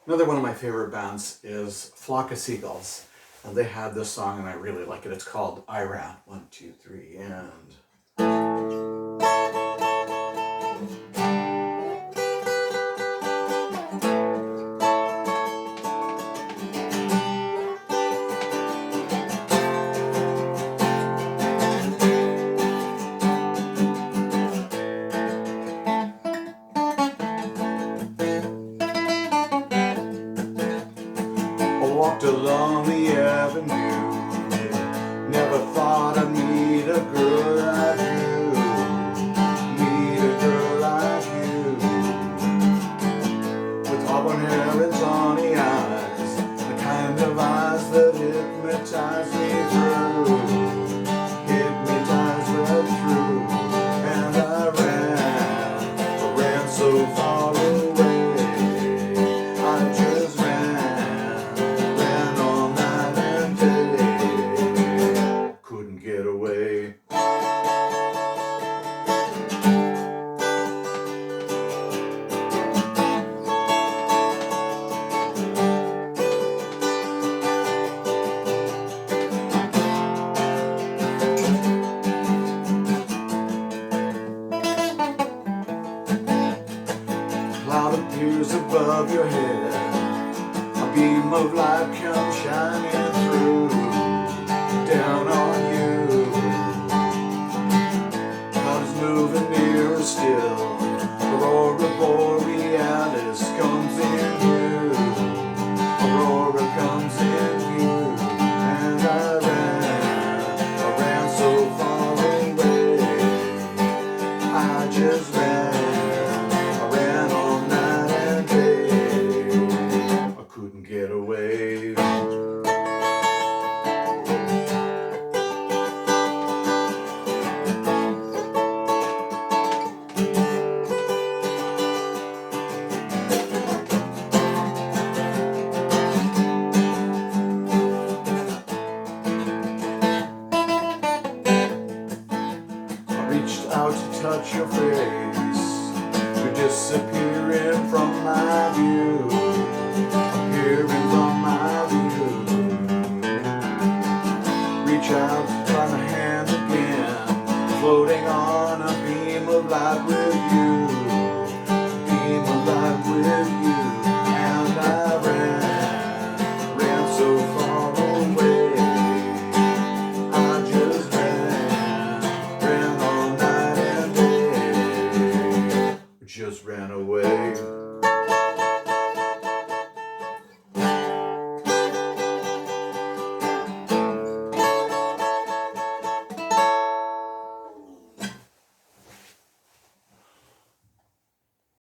Another one of my favorite bands is Flock of Seagulls, and they have this song, and I really like it. It's called I Ran. 1, 2, 3, and... I walked along the avenue, never thought I'd meet a girl like you, meet a girl like you, with auburn hair and tawny eyes, the kind of eyes that hypnotize me through, hypnotize right through. And I ran so far away, I just ran all night and day, couldn't get away. Cloud appears above your head, a beam of light comes shining through, down on you. Cloud is moving nearer still, Aurora Borealis comes in you, Aurora comes in you. And I ran so far away, I just ran all night and day, I couldn't get away. I reached out to touch your face, you're disappearing from my view, appearing from my view. Reach out to try my hand again, floating on a beam of light with you, beam of light with you. And I ran so far away, I just ran all night and day, just ran away.